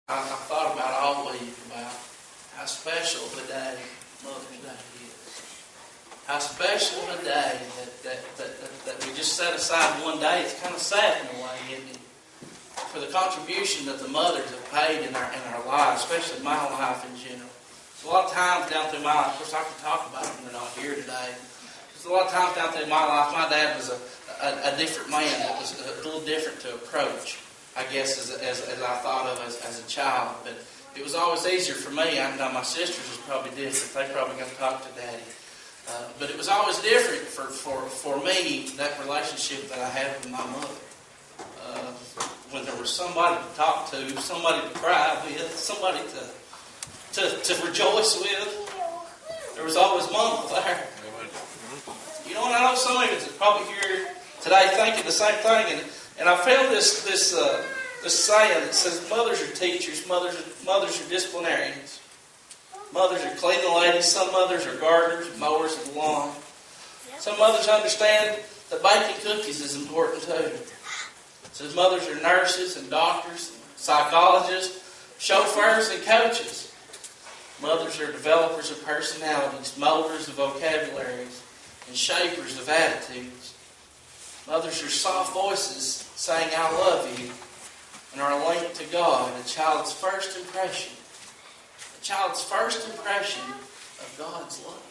I thought about all week about how special the day Mother's Day is. How special a day that we just set aside one day. It's kind of sad in a way, isn't it? For the contribution that the mothers have paid in our lives, especially my life in general. There's a lot of times down through my life, of course I can talk about them, they're not here today. There's a lot of times down through my life, my dad was a different man. It was a little different to approach, I guess, as I thought of as a child. But it was always easier for me. I know my sisters was probably different. They probably got to talk to Daddy. But it was always different for me, that relationship that I had with my mother. When there was somebody to talk to, somebody to cry with, somebody to rejoice with, there was always Mama there. You know, and I know some of you are probably here today thinking the same thing, and I found this saying that says mothers are teachers, mothers are disciplinarians, mothers are cleaning ladies, some mothers are gardeners, mowers of the lawn. Some mothers understand that baking cookies is important too. It says mothers are nurses and doctors, psychologists, chauffeurs and coaches. Mothers are developers of personalities, molders of vocabularies, and shapers of attitudes. Mothers are soft voices saying, I love you, and are linked to God, a child's first impression. A child's first impression of God's love.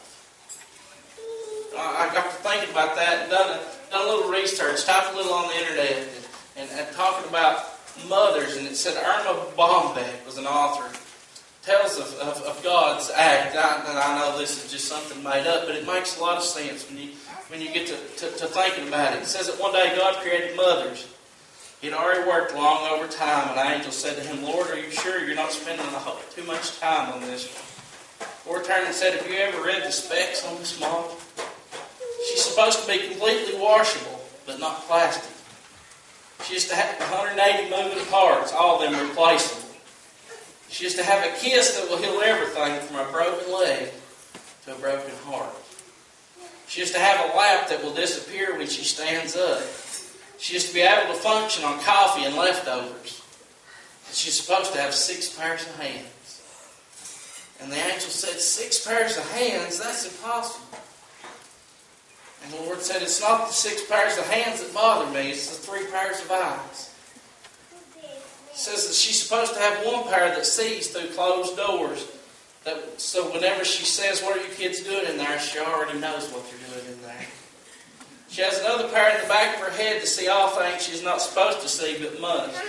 I got to thinking about that and done a little research, typed a little on the internet, and talking about mothers, and it said Irma Bombeck was an author. Tells of God's act. And I know this is just something made up, but it makes a lot of sense when you get to thinking about it. It says that one day God created mothers. He'd already worked long over time, and an angel said to him, Lord, are you sure you're not spending too much time on this one? Lord turned and said, have you ever read the specs on this model? She's supposed to be completely washable, but not plastic. She has to have 180 moving parts, all of them replaceable. She has to have a kiss that will heal everything from a broken leg to a broken heart. She has to have a lap that will disappear when she stands up. She has to be able to function on coffee and leftovers. And she's supposed to have 6 pairs of hands. And the angel said, 6 pairs of hands? That's impossible. And the Lord said, it's not the 6 pairs of hands that bother me, it's the 3 pairs of eyes. It says that she's supposed to have 1 pair that sees through closed doors. So whenever she says, what are you kids doing in there? She already knows what they're doing in there. She has another pair in the back of her head to see all things she's not supposed to see but must.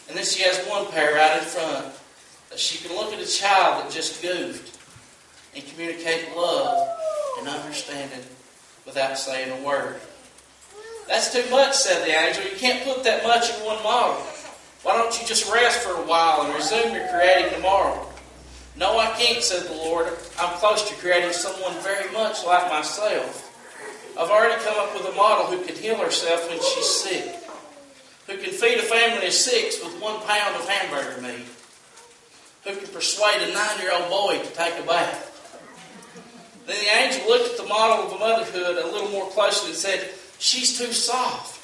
And then she has 1 pair right in front that she can look at a child that just goofed and communicate love and understanding without saying a word. That's too much, said the angel. You can't put that much in 1 model. Why don't you just rest for a while and resume your creating tomorrow? No, I can't, said the Lord. I'm close to creating someone very much like myself. I've already come up with a model who can heal herself when she's sick, who can feed a family of 6 with 1 pound of hamburger meat, who can persuade a 9-year-old boy to take a bath. Then the angel looked at the model of motherhood a little more closely and said, she's too soft.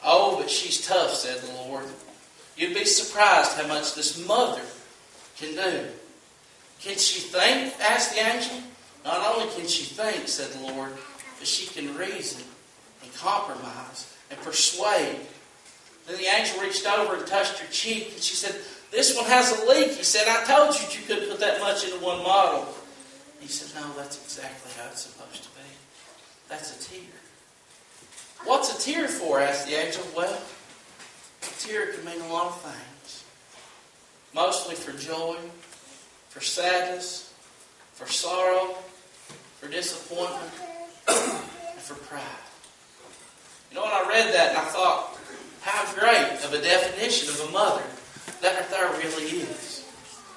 Oh, but she's tough, said the Lord. You'd be surprised how much this mother can do. Can she think? Asked the angel. Not only can she think, said the Lord, but she can reason and compromise and persuade. Then the angel reached over and touched her cheek, and she said, this one has a leak. He said, I told you couldn't put that much into 1 model. He said, no, that's exactly how it's supposed to be. That's a tear. What's a tear for? Asked the angel. Well, a tear can mean a lot of things. Mostly for joy, for sadness, for sorrow, for disappointment, and for pride. You know, when I read that and I thought, how great of a definition of a mother that right there really is.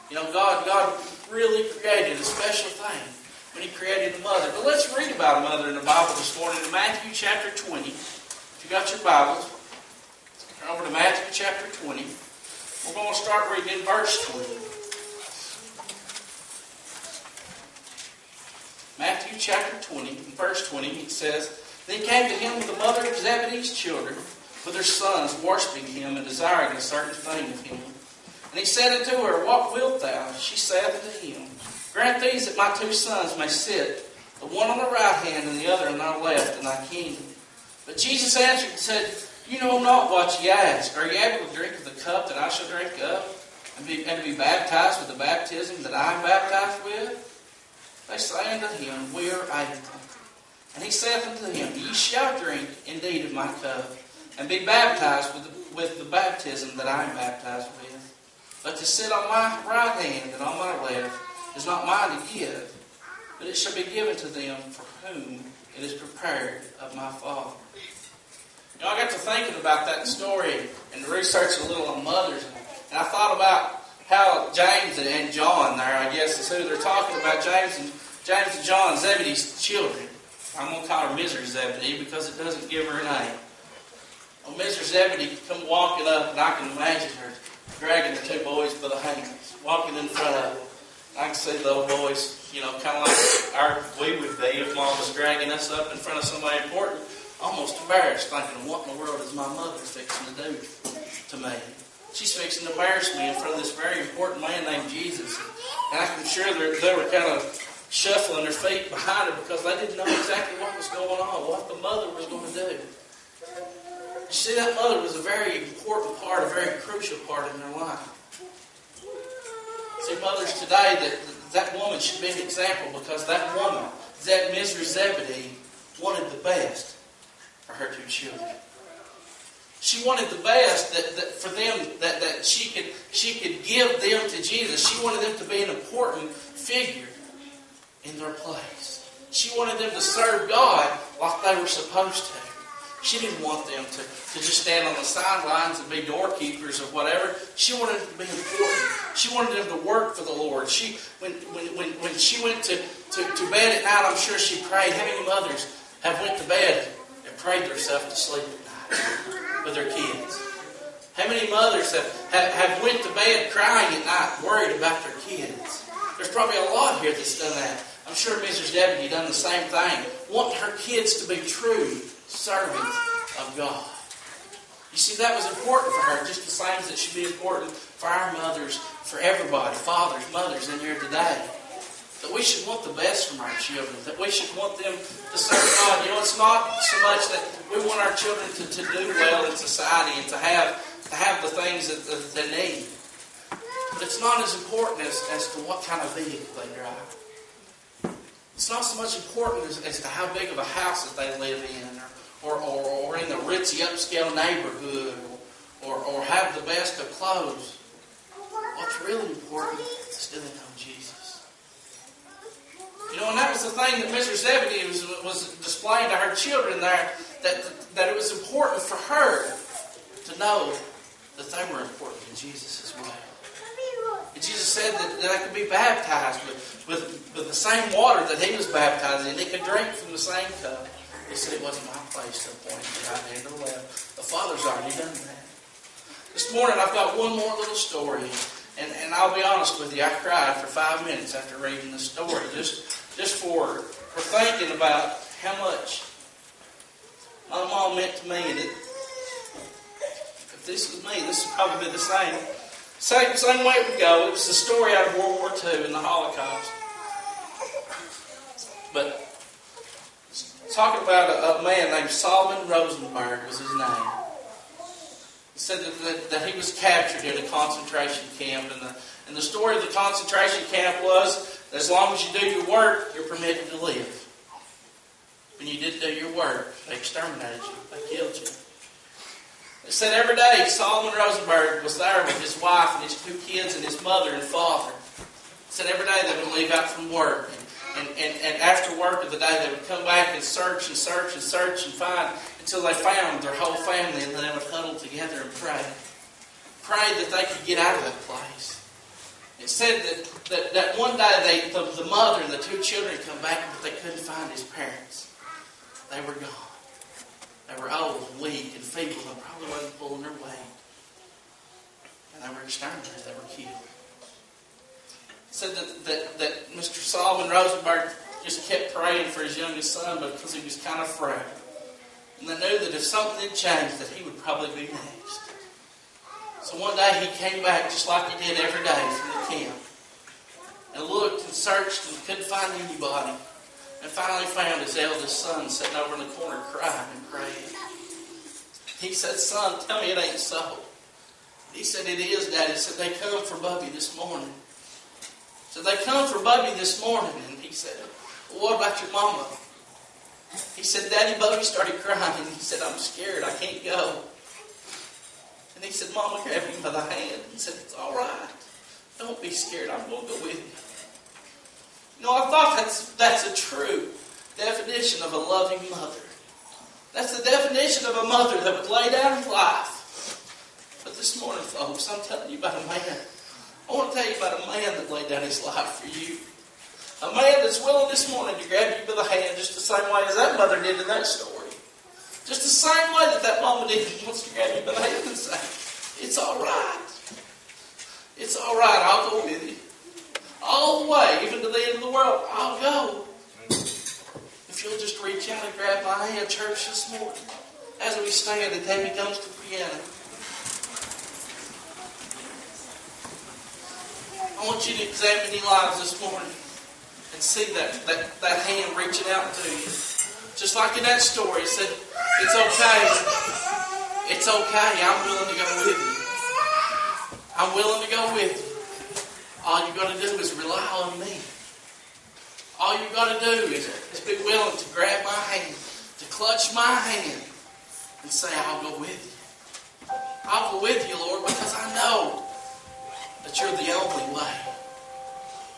You know, God really created a special thing when He created a mother. But let's read about a mother in the Bible this morning in Matthew chapter 20. If you got your Bibles, turn over to Matthew chapter 20. We're going to start reading in verse 20. Matthew chapter 20, verse 20, it says, Then came to him the mother of Zebedee's children with their sons, worshiping him and desiring a certain thing of him. said unto her, What wilt thou? She saith unto him, Grant these that my 2 sons may sit, the one on the right hand and the other on thy left in thy kingdom. But Jesus answered and said, You know not what ye ask. Are ye able to drink of the cup that I shall drink of, and to be baptized with the baptism that I am baptized with? They say unto him, We are able. And he saith unto them, Ye shall drink indeed of my cup, and be baptized with the baptism that I am baptized with. But to sit on my right hand and on my left is not mine to give, but it shall be given to them for whom it is prepared of my Father. You know, I got to thinking about that story and researching a little on mothers, and I thought about how James and John there, I guess is who they're talking about, James and John, Zebedee's children. I'm going to call her Mrs. Zebedee because it doesn't give her a name. Well, Mrs. Zebedee come walking up, and I can imagine her dragging the 2 boys by the hands, walking in front of them. I can see the old boys, kind of like we would be if Mom was dragging us up in front of somebody important, almost embarrassed, thinking, what in the world is my mother fixing to do to me? She's fixing to embarrass me in front of this very important man named Jesus. And I'm sure they were kind of shuffling their feet behind her because they didn't know exactly what was going on, what the mother was going to do. You see, that mother was a very important part, a very crucial part in their life. See, mothers today, that woman should be an example because that woman, that Mrs. Zebedee, wanted the best for her 2 children. She wanted the best for them, that she could give them to Jesus. She wanted them to be an important figure in their place. She wanted them to serve God like they were supposed to. She didn't want them to just stand on the sidelines and be doorkeepers or whatever. She wanted them to be important. She wanted them to work for the Lord. When she went to bed at night, I'm sure she prayed. How many mothers have went to bed and prayed themselves to sleep at night with their kids? How many mothers have went to bed crying at night, worried about their kids? There's probably a lot here that's done that. I'm sure Mrs. Deputy done the same thing, wanting her kids to be true servants of God. You see, that was important for her, just the same as it should be important for our mothers, for everybody, fathers, mothers in here today. That we should want the best from our children, that we should want them to serve God. You know, it's not so much that we want our children to do well in society and to have the things that they need. But it's not as important as to what kind of vehicle they drive. It's not so much important as to how big of a house that they live in, or in the ritzy upscale neighborhood, or have the best of clothes. What's really important is do they know Jesus. You know, and that was the thing that Mrs. Zebedee was displaying to her children there, that it was important for her to know that they were important to Jesus as well. And Jesus said that they could be baptized with the same water that he was baptized in. They could drink from the same cup. He said it wasn't my place to appoint the right hand or the left. The Father's already done that. This morning I've got one more little story. And I'll be honest with you, I cried for 5 minutes after reading the story. Just for thinking about how much my mom meant to me. That if this was me, this would probably be the same. Same way it would go. It was the story out of World War II and the Holocaust. But talking about a man named Solomon Rosenberg was his name. He said that he was captured in a concentration camp. And the story of the concentration camp was, as long as you do your work, you're permitted to live. When you didn't do your work, they exterminated you. They killed you. It said every day Solomon Rosenberg was there with his wife and his 2 kids and his mother and father. It said every day they would leave out from work. And after work of the day, they would come back and search and find until they found their whole family, and then they would huddle together and pray. Pray that they could get out of that place. It said that one day the mother and the 2 children come back, but they couldn't find his parents. They were gone. They were old and weak and feeble and probably wasn't pulling their weight. And they were exterminated. They were killed. Said that Mr. Solomon Rosenberg just kept praying for his youngest son because he was kind of frail. And they knew that if something had changed, that he would probably be next. So one day he came back just like he did every day from the camp. And looked and searched and couldn't find anybody. And finally found his eldest son sitting over in the corner crying and praying. He said, "Son, tell me it ain't so." He said, "It is, Daddy." He said, "They come for Bubby this morning." So they come for Bubby this morning. And he said, "Well, what about your mama?" He said, "Daddy, Bubby started crying." And he said, "I'm scared. I can't go." And he said, "Mama grabbed him by the hand." He said, "It's all right. Don't be scared. I'm going to go with you." You know, I thought that's a true definition of a loving mother. That's the definition of a mother that would lay down her life. But this morning, folks, I'm telling you about a man. I want to tell you about a man that laid down his life for you. A man that's willing this morning to grab you by the hand just the same way as that mother did in that story. Just the same way that mama did. He wants to grab you by the hand and say, "It's all right. It's all right. I'll go with you. All the way, even to the end of the world, I'll go." If you'll just reach out and grab my hand, church, this morning, as we stand and Debbie comes to the piano. I want you to examine your lives this morning and see that hand reaching out to you. Just like in that story, it said, "It's okay. It's okay. I'm willing to go with you. I'm willing to go with you. All you got to do is rely on me. All you got to do is be willing to grab my hand, to clutch my hand, and say, I'll go with you. I'll go with you, Lord, because I know that you're the only way.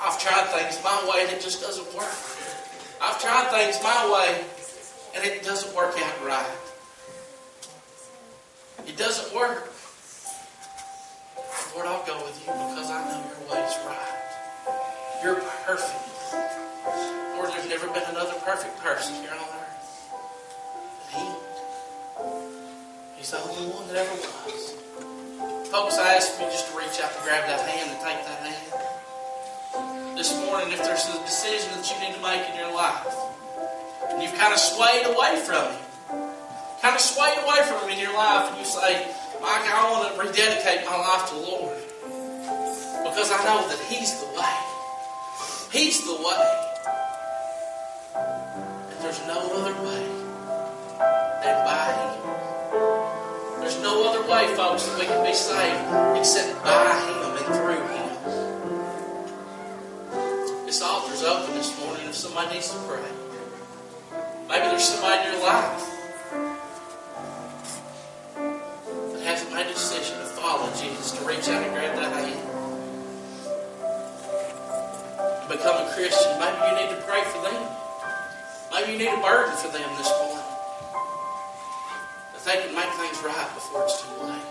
I've tried things my way and it just doesn't work. I've tried things my way and it doesn't work out right. It doesn't work. Lord, I'll go with you because I know your way's right. You're perfect. Lord, there's never been another perfect person here on earth but Him. He's the only one that ever was. Folks, I ask you just to reach out and grab that hand and take that hand. This morning, if there's a decision that you need to make in your life, and you've kind of swayed away from Him, in your life, and you say, Micah, I want to rededicate my life to the Lord. Because I know that He's the way. He's the way. And there's no other way than by Him. There's no other way, folks, that we can be saved except by Him and through Him. This altar's open this morning if somebody needs to pray. Maybe there's somebody in your life that hasn't made a decision to follow Jesus, to reach out and grab that hand. Become a Christian. Maybe you need to pray for them. Maybe you need a burden for them this morning. That they can make things right before it's too late.